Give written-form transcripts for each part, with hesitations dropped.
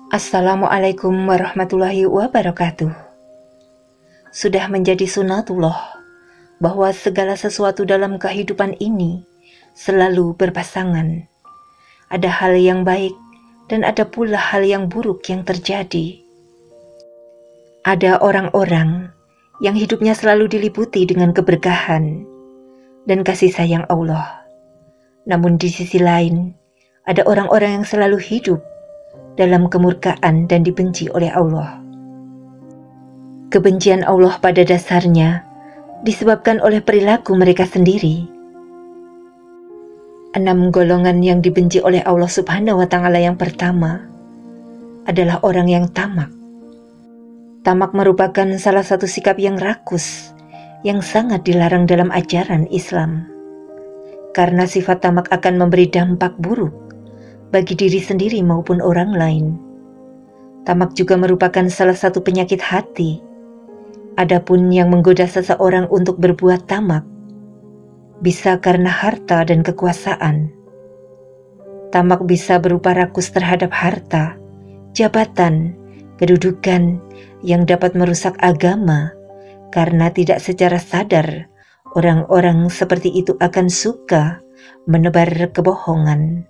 Assalamualaikum warahmatullahi wabarakatuh. Sudah menjadi sunatullah bahwa segala sesuatu dalam kehidupan ini selalu berpasangan. Ada hal yang baik dan ada pula hal yang buruk yang terjadi. Ada orang-orang yang hidupnya selalu diliputi dengan keberkahan dan kasih sayang Allah. Namun di sisi lain, ada orang-orang yang selalu hidup dalam kemurkaan dan dibenci oleh Allah. Kebencian Allah pada dasarnya disebabkan oleh perilaku mereka sendiri. 6 golongan yang dibenci oleh Allah Subhanahu wa Ta'ala yang pertama adalah orang yang tamak. Tamak merupakan salah satu sikap yang rakus yang sangat dilarang dalam ajaran Islam. Karena sifat tamak akan memberi dampak buruk bagi diri sendiri maupun orang lain. Tamak juga merupakan salah satu penyakit hati. Adapun yang menggoda seseorang untuk berbuat tamak, bisa karena harta dan kekuasaan. Tamak bisa berupa rakus terhadap harta, jabatan, kedudukan yang dapat merusak agama, karena tidak secara sadar orang-orang seperti itu akan suka menebar kebohongan.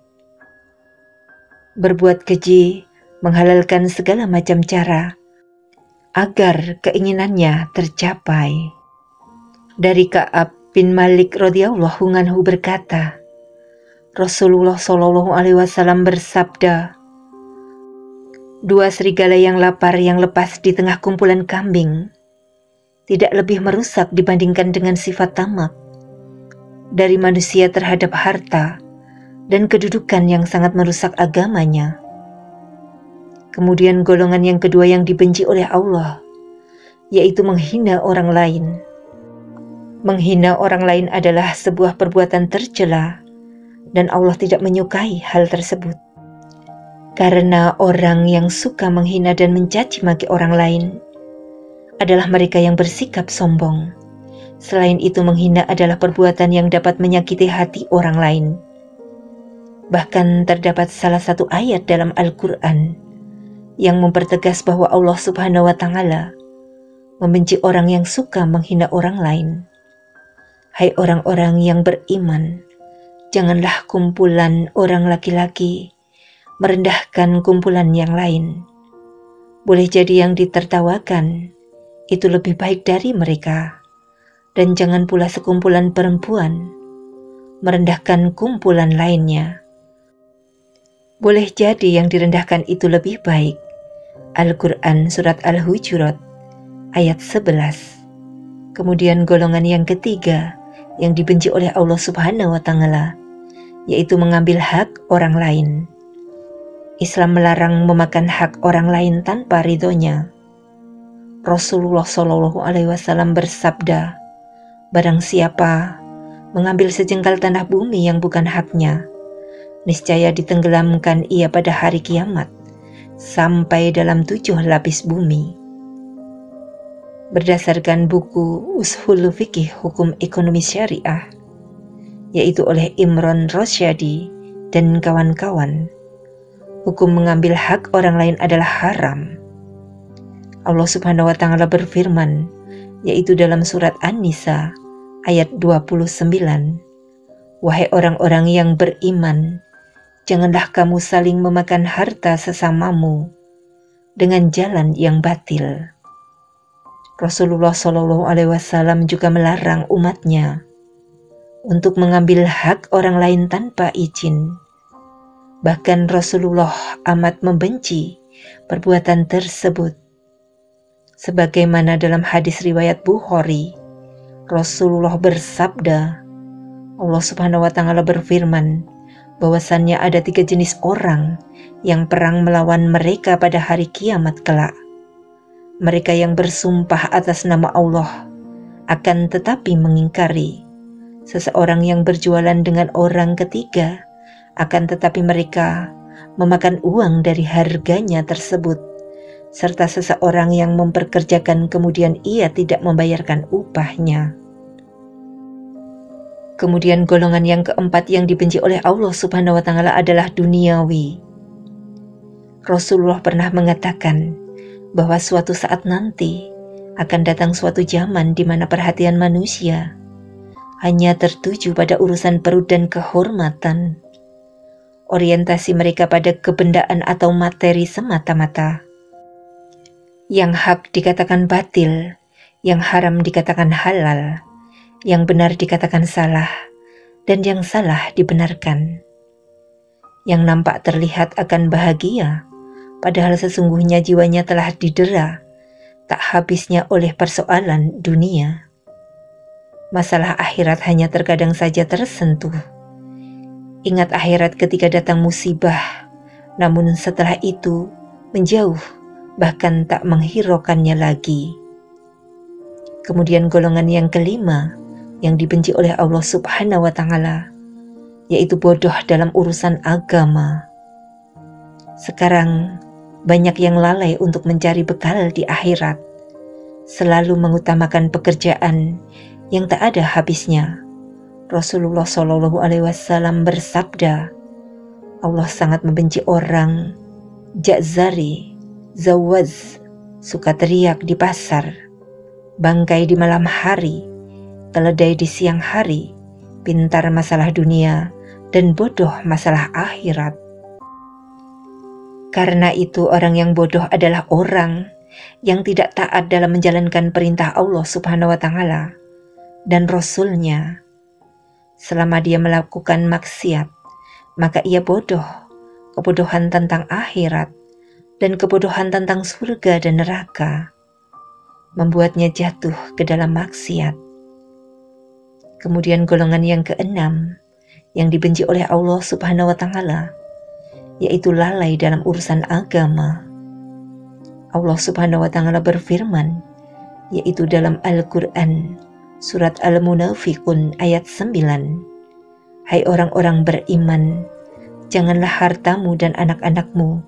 Berbuat keji, menghalalkan segala macam cara agar keinginannya tercapai. Dari Ka'ab bin Malik radhiyallahu anhu berkata, Rasulullah Shallallahu alaihi wasallam bersabda, 2 serigala yang lapar yang lepas di tengah kumpulan kambing tidak lebih merusak dibandingkan dengan sifat tamak dari manusia terhadap harta dan kedudukan yang sangat merusak agamanya. Kemudian golongan yang kedua yang dibenci oleh Allah, yaitu menghina orang lain. Menghina orang lain adalah sebuah perbuatan tercela dan Allah tidak menyukai hal tersebut. Karena orang yang suka menghina dan mencaci maki orang lain adalah mereka yang bersikap sombong. Selain itu, menghina adalah perbuatan yang dapat menyakiti hati orang lain. Bahkan terdapat salah satu ayat dalam Al-Quran yang mempertegas bahwa Allah Subhanahu wa Ta'ala membenci orang yang suka menghina orang lain. Hai orang-orang yang beriman, janganlah kumpulan orang laki-laki merendahkan kumpulan yang lain. Boleh jadi yang ditertawakan itu lebih baik dari mereka, dan jangan pula sekumpulan perempuan merendahkan kumpulan lainnya. Boleh jadi yang direndahkan itu lebih baik. Al-Quran Surat Al-Hujurat ayat 11. Kemudian golongan yang ketiga yang dibenci oleh Allah Subhanahu wa Ta'ala, yaitu mengambil hak orang lain. Islam melarang memakan hak orang lain tanpa ridhonya. Rasulullah Shallallahu alaihi wasallam bersabda, barang siapa mengambil sejengkal tanah bumi yang bukan haknya, niscaya ditenggelamkan ia pada hari kiamat sampai dalam 7 lapis bumi. Berdasarkan buku Ushul Fikih Hukum Ekonomi Syariah, yaitu oleh Imron Rosyadi dan kawan-kawan, hukum mengambil hak orang lain adalah haram. Allah Subhanahu wa Ta'ala berfirman, yaitu dalam surat An-Nisa ayat 29, wahai orang-orang yang beriman, janganlah kamu saling memakan harta sesamamu dengan jalan yang batil. Rasulullah Shallallahu alaihi wasallam juga melarang umatnya untuk mengambil hak orang lain tanpa izin. Bahkan Rasulullah amat membenci perbuatan tersebut. Sebagaimana dalam hadis riwayat Bukhari, Rasulullah bersabda, Allah Subhanahu wa Ta'ala berfirman, bahwasannya ada 3 jenis orang yang perang melawan mereka pada hari kiamat kelak. Mereka yang bersumpah atas nama Allah akan tetapi mengingkari. Seseorang yang berjualan dengan orang ketiga akan tetapi mereka memakan uang dari harganya tersebut. Serta seseorang yang memperkerjakan kemudian ia tidak membayarkan upahnya. Kemudian golongan yang keempat yang dibenci oleh Allah Subhanahu wa Ta'ala adalah duniawi. Rasulullah pernah mengatakan bahwa suatu saat nanti akan datang suatu zaman di mana perhatian manusia hanya tertuju pada urusan perut dan kehormatan. Orientasi mereka pada kebendaan atau materi semata-mata. Yang hak dikatakan batil, yang haram dikatakan halal, yang benar dikatakan salah, dan yang salah dibenarkan. Yang nampak terlihat akan bahagia, padahal sesungguhnya jiwanya telah didera tak habisnya oleh persoalan dunia. Masalah akhirat hanya terkadang saja tersentuh. Ingat akhirat ketika datang musibah, namun setelah itu menjauh, bahkan tak menghiraukannya lagi. Kemudian golongan yang kelima yang dibenci oleh Allah Subhanahu wa Ta'ala, yaitu bodoh dalam urusan agama. Sekarang banyak yang lalai untuk mencari bekal di akhirat, selalu mengutamakan pekerjaan yang tak ada habisnya. Rasulullah SAW bersabda, Allah sangat membenci orang ja'zari, zawaz, suka teriak di pasar, bangkai di malam hari, keledai di siang hari, pintar masalah dunia, dan bodoh masalah akhirat. Karena itu orang yang bodoh adalah orang yang tidak taat dalam menjalankan perintah Allah Subhanahu wa Ta'ala dan Rasul-Nya. Selama dia melakukan maksiat, maka ia bodoh, kebodohan tentang akhirat dan kebodohan tentang surga dan neraka, membuatnya jatuh ke dalam maksiat. Kemudian golongan yang keenam yang dibenci oleh Allah Subhanahu wa Ta'ala, yaitu lalai dalam urusan agama. Allah Subhanahu wa Ta'ala berfirman, yaitu dalam Al-Quran, surat Al-Munafiqun ayat 9, Hai orang-orang beriman, janganlah hartamu dan anak-anakmu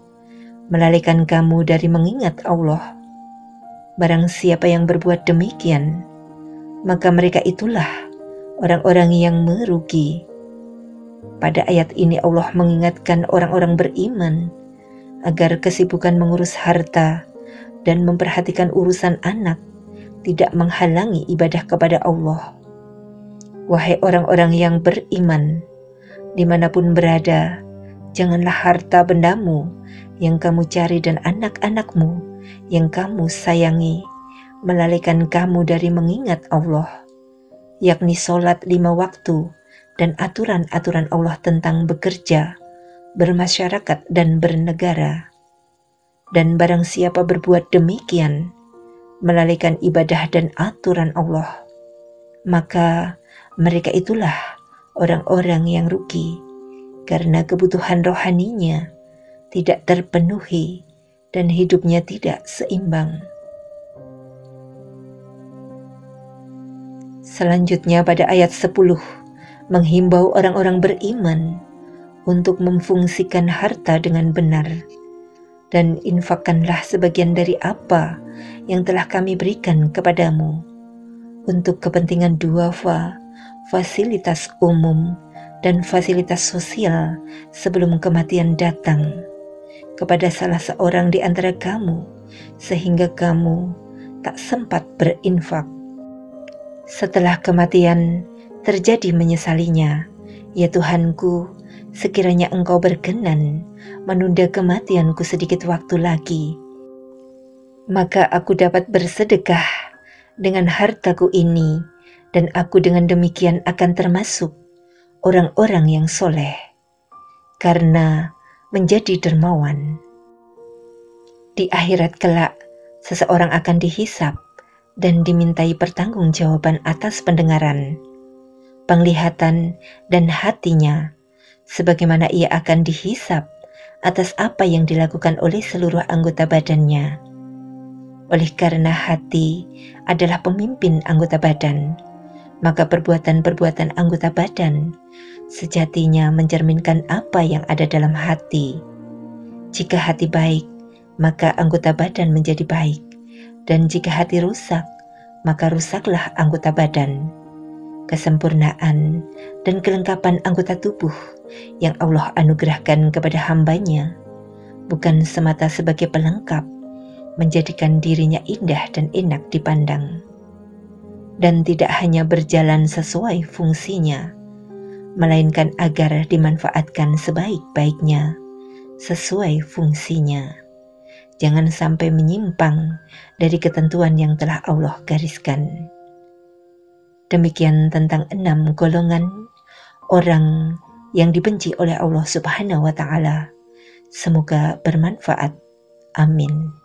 melalaikan kamu dari mengingat Allah. Barang siapa yang berbuat demikian, maka mereka itulah orang-orang yang merugi. Pada ayat ini Allah mengingatkan orang-orang beriman agar kesibukan mengurus harta dan memperhatikan urusan anak tidak menghalangi ibadah kepada Allah. Wahai orang-orang yang beriman, dimanapun berada, janganlah harta bendamu yang kamu cari dan anak-anakmu yang kamu sayangi melalaikan kamu dari mengingat Allah, yakni sholat 5 waktu dan aturan-aturan Allah tentang bekerja, bermasyarakat dan bernegara. Dan barang siapa berbuat demikian, melalaikan ibadah dan aturan Allah, maka mereka itulah orang-orang yang rugi, karena kebutuhan rohaninya tidak terpenuhi dan hidupnya tidak seimbang. Selanjutnya pada ayat 10 menghimbau orang-orang beriman untuk memfungsikan harta dengan benar, dan infakkanlah sebagian dari apa yang telah kami berikan kepadamu untuk kepentingan duafa, fasilitas umum, dan fasilitas sosial sebelum kematian datang kepada salah seorang di antara kamu, sehingga kamu tak sempat berinfak. Setelah kematian terjadi menyesalinya, ya Tuhanku, sekiranya Engkau berkenan menunda kematianku sedikit waktu lagi, maka aku dapat bersedekah dengan hartaku ini, dan aku dengan demikian akan termasuk orang-orang yang soleh, karena menjadi dermawan. Di akhirat kelak, seseorang akan dihisab dan dimintai pertanggungjawaban atas pendengaran, penglihatan, dan hatinya, sebagaimana ia akan dihisab atas apa yang dilakukan oleh seluruh anggota badannya. Oleh karena hati adalah pemimpin anggota badan, maka perbuatan-perbuatan anggota badan sejatinya mencerminkan apa yang ada dalam hati. Jika hati baik, maka anggota badan menjadi baik, dan jika hati rusak, maka rusaklah anggota badan. Kesempurnaan dan kelengkapan anggota tubuh yang Allah anugerahkan kepada hambanya bukan semata sebagai pelengkap, menjadikan dirinya indah dan enak dipandang, dan tidak hanya berjalan sesuai fungsinya, melainkan agar dimanfaatkan sebaik-baiknya, sesuai fungsinya. Jangan sampai menyimpang dari ketentuan yang telah Allah gariskan. Demikian tentang 6 golongan orang yang dibenci oleh Allah Subhanahu wa Ta'ala. Semoga bermanfaat. Amin.